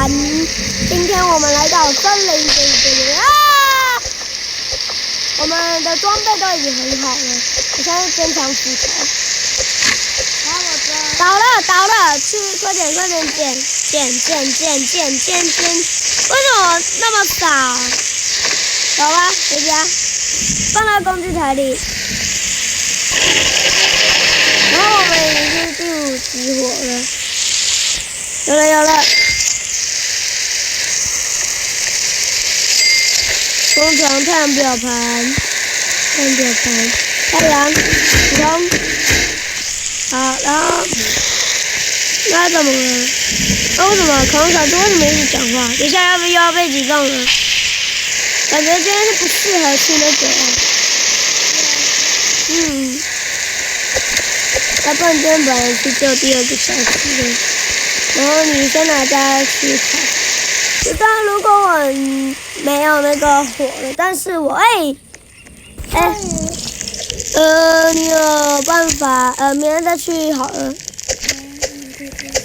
安。今天我们来到森林啊！我们的装备都已经很好了，我现在坚强斧头。倒了，去快点捡！为什么那么少？走吧，回家，放到工具台里。然后我们已经是第5级火了，有了。工厂太阳表盘，太阳，普通。好，然后那怎么了？为什么恐龙小猪为什么一直讲话？等一下又要被击中了？感觉今天是不适合去那个。要不然今天本来去救第2个小时的，然后你先拿家去烤。当然如果我没有那个火了，但是我你有办法明天再去好了。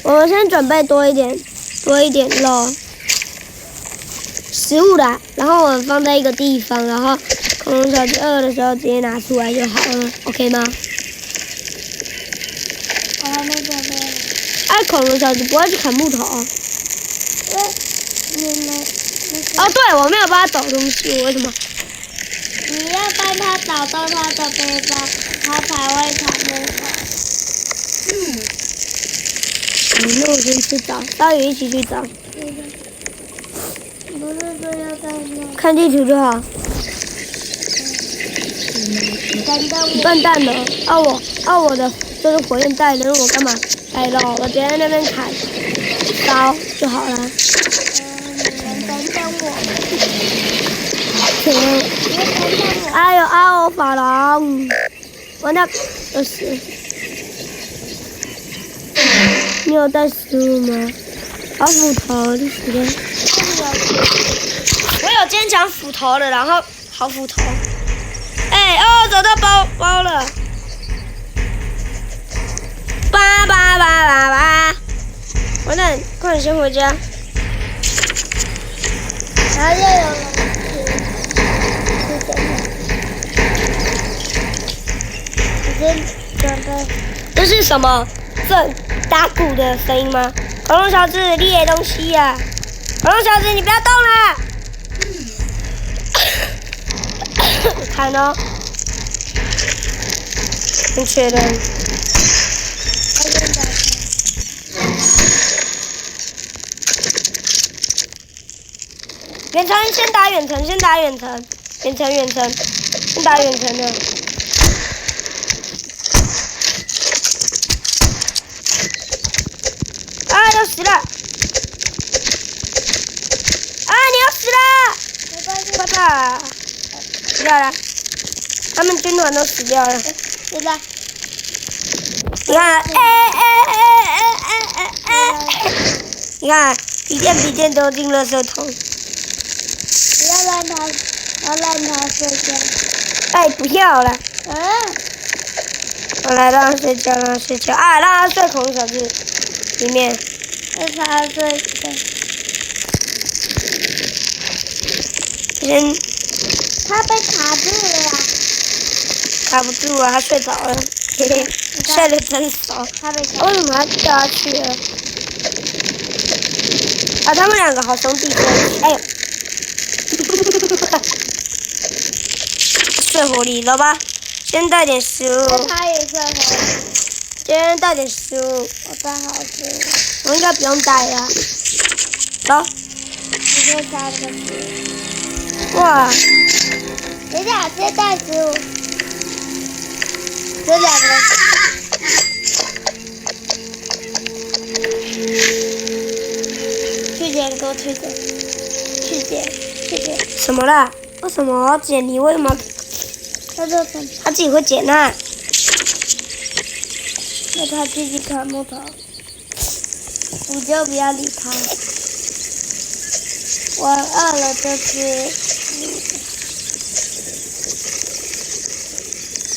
我们先准备多一点肉食物啦，然后我们放在一个地方，然后恐龙小鸡饿的时候直接拿出来就好了 ，OK 吗？我还没准备。恐龙小鸡不会去砍木头。你们。对，我没有帮他找东西，我为什么？你要帮他找到他的背包，他才会砍木头。那我先去找，大鱼一起去找。不是说要在那。看地图就好。笨蛋的，我的这是火焰带的，我干嘛带肉？我直接在那边砍烧就好了。你们等我。哎呦，我法郎，我那就是你有带食物吗？好斧头就是的。我有坚强斧头了，然后好斧头。找到包了。完蛋，快点先回家。然后又有了。这是什么？这打鼓的声音吗？恐龙小子，你的东西呀！恐龙小子，你不要动了！看哦，很确认。远程，先打远程，先打远程的。要死了！你要死了！没关系，爸爸，死掉了，他们军团都死掉了。对吧？你看，你看，笔电都进垃圾桶。不要让他睡觉。不要了。我来让他睡觉，让他睡恐龙小子里面。让他睡觉。他被卡住了呀。卡不住啊，他睡着了。嘿嘿，睡得真熟。他被为什么他掉下去了？他们2个好兄弟哎呦！睡火里了吧？先带点食物。他也睡火里。先带点食物。我带好食物。我应该不用带呀。走。你就3个食物。哇！等一下，先带食物。这2个。去捡，给我去捡。什么啦？为什么我要捡你？为什么？他自己会捡啊。那他自己砍木头，你就不要理他。我饿了就吃。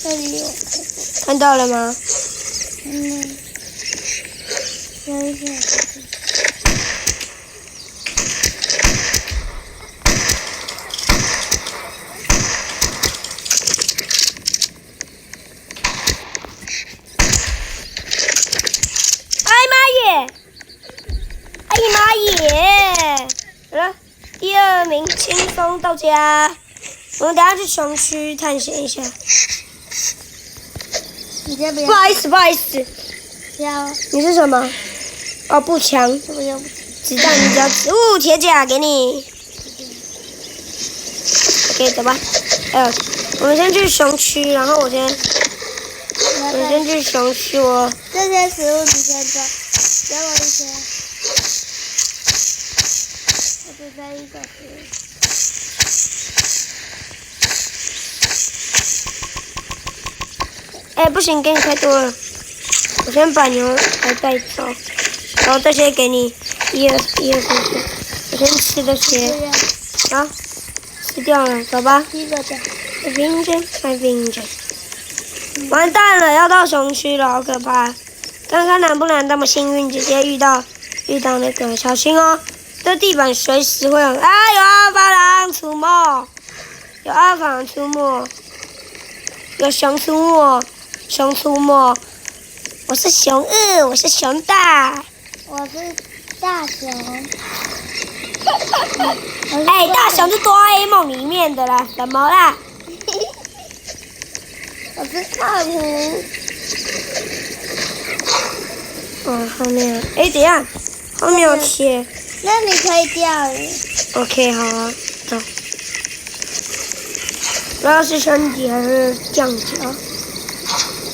这里有看到了吗？有一点。耶！好了，第2名轻松到家。我们等下去熊区探险一下。你先不要。不好意思，不好意思。不要。你是什么？哦，步枪。不要。子弹你只要铁甲给你。OK， 走吧。我们先去熊区，然后我先去熊区。这些食物你先抓，给我一些。我只带1个食物。不行，给你太多了。我先把牛排带走，然后这些给你1、2、3、4。我先吃这些。好，吃掉了，走吧。完蛋了，要到熊区了，好可怕！看看能不能那么幸运，直接遇到那个，小心哦，这地板随时会有有阿法狼出没，有阿法狼出没，有熊出没，熊出没。我是熊2，我是熊大。我是大熊。大熊是哆啦 A 梦里面的啦，什么啦？我是胖虎。后面等一下，后面有铁。那你可以钓鱼。OK， 好啊，走。不知道是升级还是降级啊？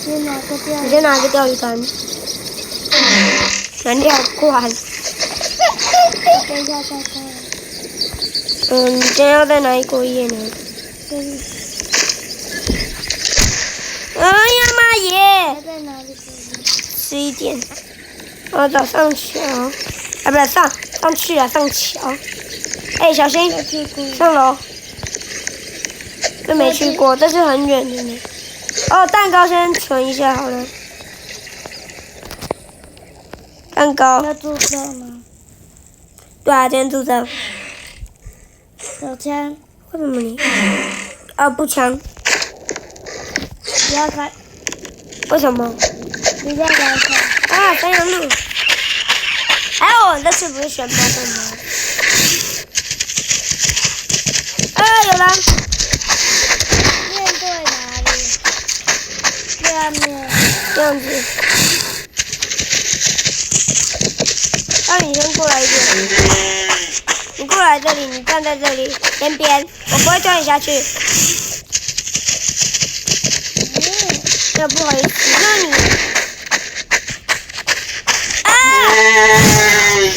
你先拿个钓鱼竿。燃料罐。等一下再看。你今天要再拿一锅烟呢？哎呀妈耶！还在哪里？吃一点。早上桥，不是上去啊，上桥。小心！上楼。这没去过，这是很远的呢。蛋糕先存一下好了。蛋糕。要注册吗？对啊，今天注册。手枪。为什么你？步枪。不要开。为什么？你再开。山羊鹿。还有我这次不是选猫的吗？有人。面对哪里？下面。这样子。你先过来一点。你过来这里，你站在这里边，我不会掉你下去。不好意思，那你。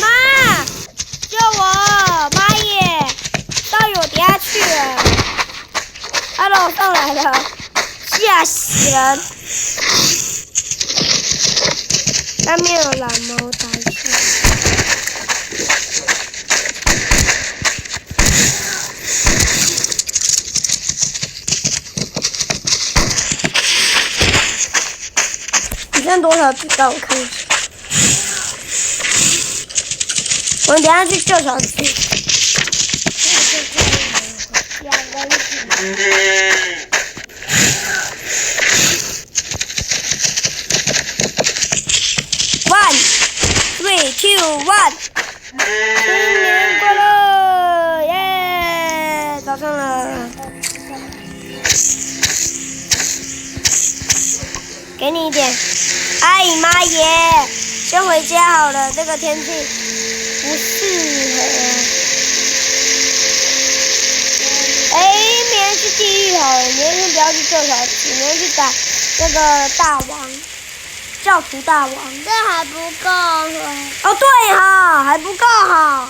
妈！救我！妈耶！到我底下去了。Hello， 上来了，吓死人！上面有蓝猫打一下。你剩多少子弹？我看一下。我们等下去救小鸡。2个一起。 1 3 2 1， 新年快乐！耶！早上了。给你一点。哎妈耶！先回家好了，这个天气不适合。明天去地狱好了，明天不要去救小鸡，明天去打那个大王，教徒大王。这还不够。哦，对哈，还不够好。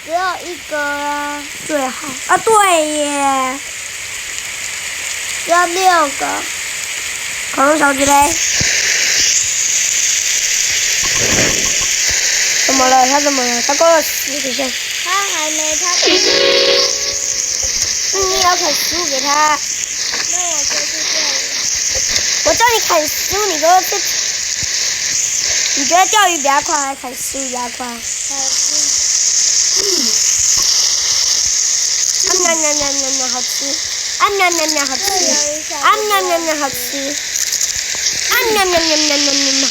只有1个啊。对好啊，对耶。要6个。恐龙小子嘞？怎么了？他怎么了？他给我死！等一下。他还没，你也要砍食物给他。那我就去钓鱼。我叫你砍食物，你给我去。你觉得钓鱼比较快，还是砍食物比较快？好吃。好吃。好吃。好吃。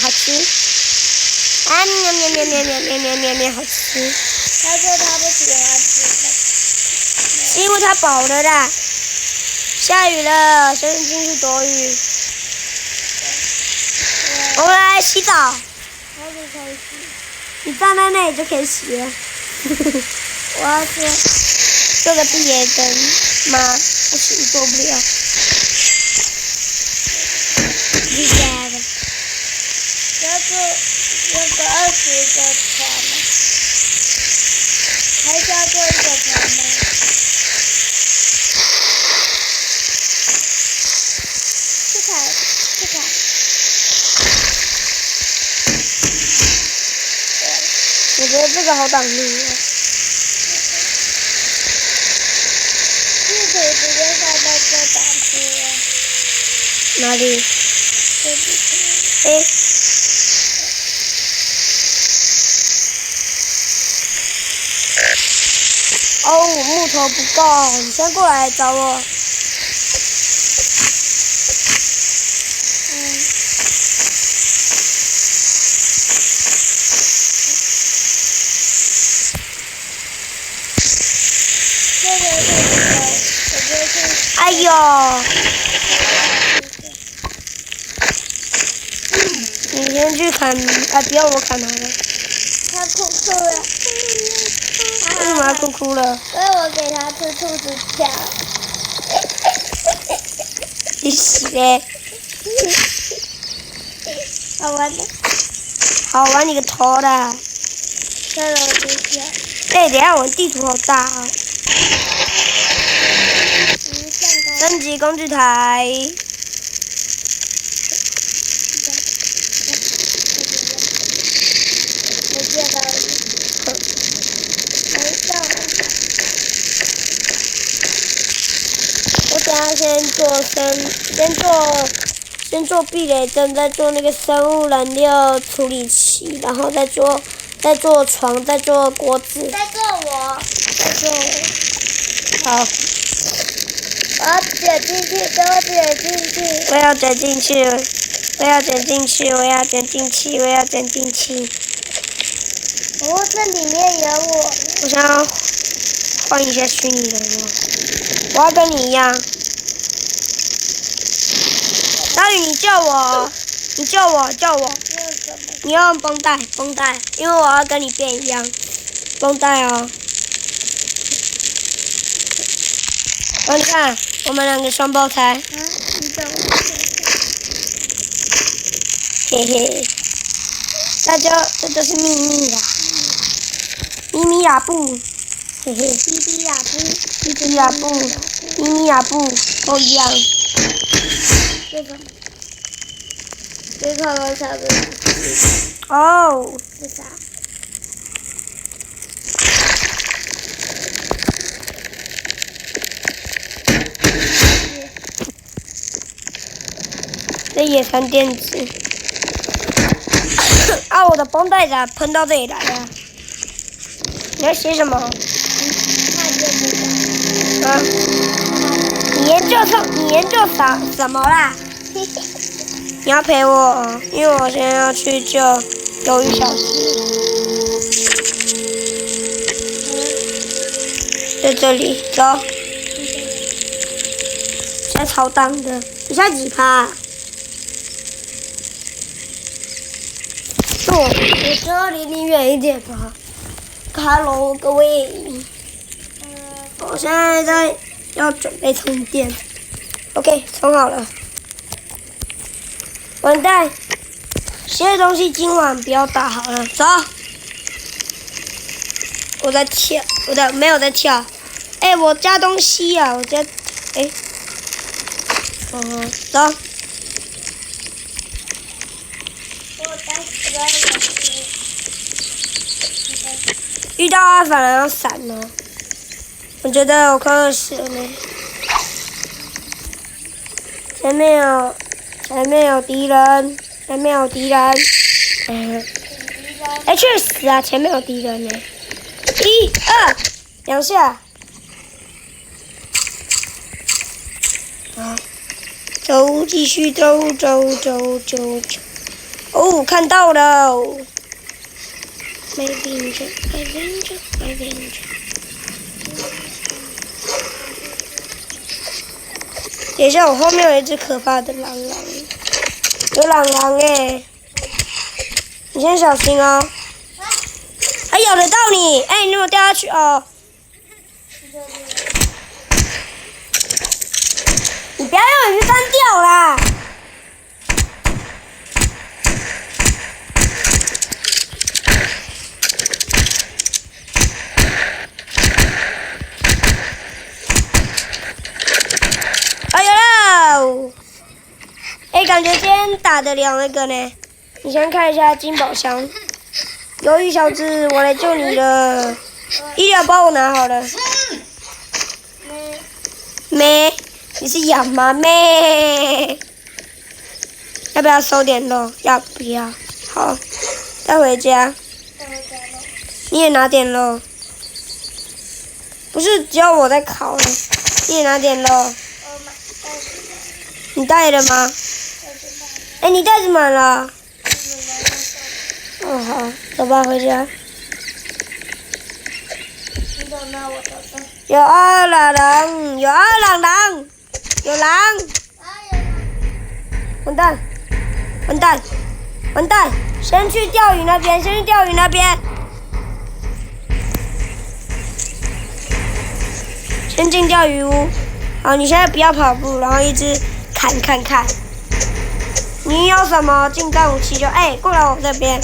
好吃。啊喵喵喵喵喵喵喵喵喵，好吃。他说他不喜欢吃因为它饱了啦。下雨了，先进去躲雨。我们来洗澡。哪里可以洗？你站在那里就可以洗了。我要做个毕业灯吗？不行，做不了。你家的。要做那个20个船吗？还是要做一个船吗？去看。我觉得这个好挡路哦。你可以直接放到这挡住了。哪里？这里。哎。哦，木头不够，你先过来找我。哎呦！你先去砍，不要我砍好了。他哭了。为什么要哭了？因为我给他吃兔子票。你洗嘞？好玩的。好玩你个头啦！在楼梯下。哎，等一下我地图好大啊！升级工具台。我见到你。没到。我等下先做避雷针，再做那个生物燃料处理器，然后再做床，再做锅子。再做我。好。我要卷进去，给我卷进去。我要卷进去，我要卷进去，我要卷进去，我要卷进去。哦，这里面有我。我想要换一下虚拟人物，我要跟你一样。大宇，你救我！你救我！你要用绷带，因为我要跟你变一样。绷带哦。你看，我们两个双胞胎。你怎么？嘿嘿，这就是秘密啦，咪咪呀布，嘿嘿，哔哔呀布，咪咪呀布，都一样。这个，这个我差不多。哦。是啥？这野餐垫子。啊，我的绷带咋喷到这里来了？你在写什么？看见这个。啊？你研究什么啦？你要陪我，因为我现在要去救鱿鱼小鸡。在这里，走。现在超荡的，你现在几趴？我知道离你远一点吧。Hello， 各位。我现在要准备充电。OK， 充好了。完蛋，这些东西今晚不要打好了，走。我在跳，没有在跳。哎，我加东西呀、我加，哎，走。遇到阿反而要闪了，我觉得我快饿死了呢。前面有敌人。哎，去死啊！前面有敌人呢。1、2，两下。继续走。哦，看到了。没冰着，没冰着，没冰着。等一下，我后面有一只可怕的狼狼，有狼狼哎！你先小心哦。还咬得到你，哎，你有没有掉下去哦？你不要让我去翻掉啦！哎呦！哎，感觉今天打得了那个呢。你先看一下金宝箱。鱿鱼小子，我来救你了。医疗包我拿好了。咩？你是羊吗？咩？要不要收点肉？要不要？好，带回家。你也拿点肉。不是只有我在烤了，你也拿点肉。你带了吗？哎，你袋子满了。哦，好，走吧，回家。有二郎狼，有二郎狼，有狼！完蛋，完蛋，完蛋！先去钓鱼那边，先去钓鱼那边。先进钓鱼屋。好，你现在不要跑步，然后一直砍看看。你有什么近战武器就过来我这边。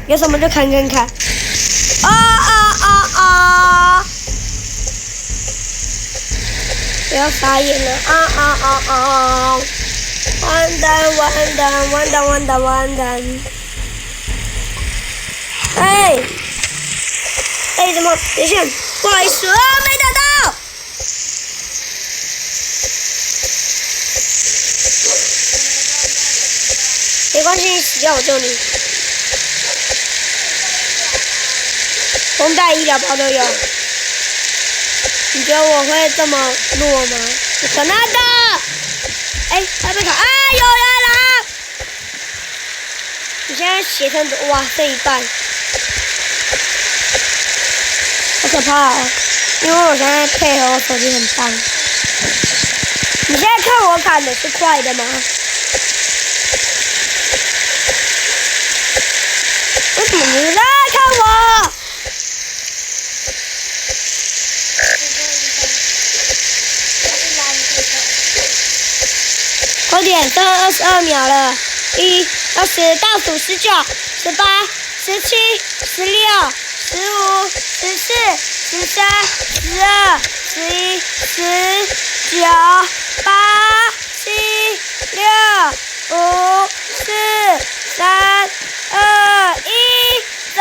有什么就砍看看。不要傻眼了！完蛋完蛋完蛋完蛋完蛋！怎么？等一下，不好意思啊，没打到。没关系，你死掉我救你。红带医疗包都有。你觉得我会这么弱吗？不可能的！他被砍啊！有人了！你现在血剩多？哇，剩一半，好可怕哦！因为我现在配合我手机很棒。你现在看我砍的是快的吗？为什么你在看我？快点，剩22秒了，1、20，倒数19、18、17、16、15、14、13、12、11、10、9、8、7、6、5、4、3、2、1，走！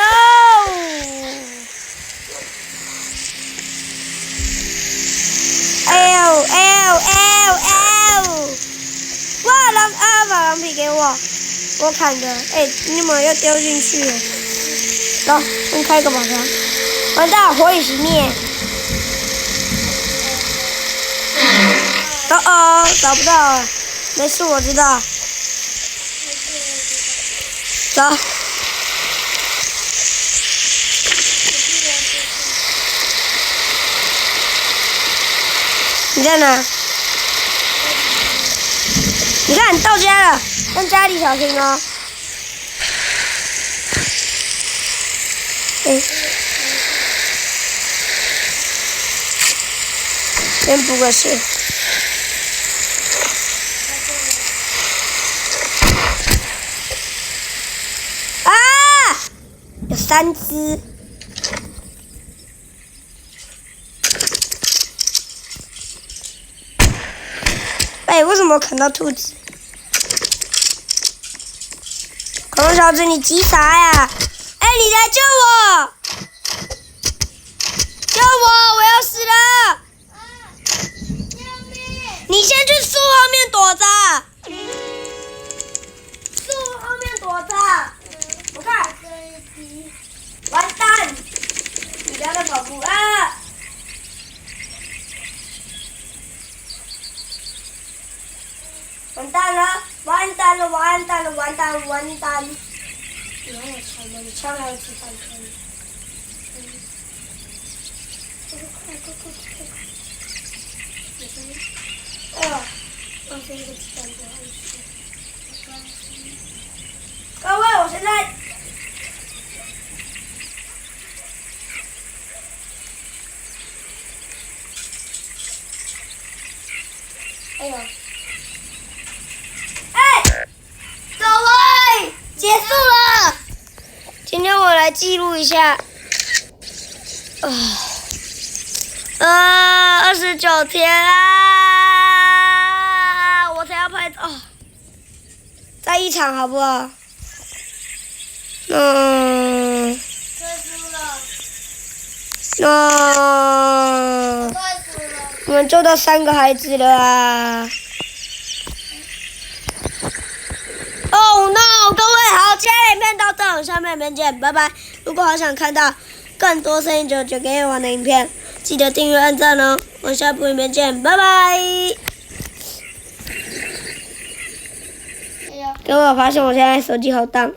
哇，把狼皮给我，我砍的。你怎么又丢进去了？走，先开个宝箱。完蛋，火已熄灭。找不到了，没事，我知道。走。你在哪？你看，到家了，但家里小心哦。先补个血。有3只。为什么砍到兔子？恐龙小子，你急啥呀？你来救我！救我！我要死了！你先去树后面躲着。树后面躲着。我看。完蛋！你不要再跑步啊！完蛋了！完蛋了！完蛋了！完蛋了！完蛋！你让我我们的枪还有子弹可以。哎呦，放这个子弹不好意思。各位，我现在。哎呦！哎，各位，结束了。今天我来记录一下。29天啊！我才要拍哦，再一场好不好？结束了。结束了。我们救到3个孩子了啊！Oh no！ 各位好，今天的影片到这，我们下面影片见，拜拜。如果好想看到更多声音99个夜晚的影片，记得订阅、按赞哦。我们下部影片见，拜拜。各位，我发现我现在手机好当。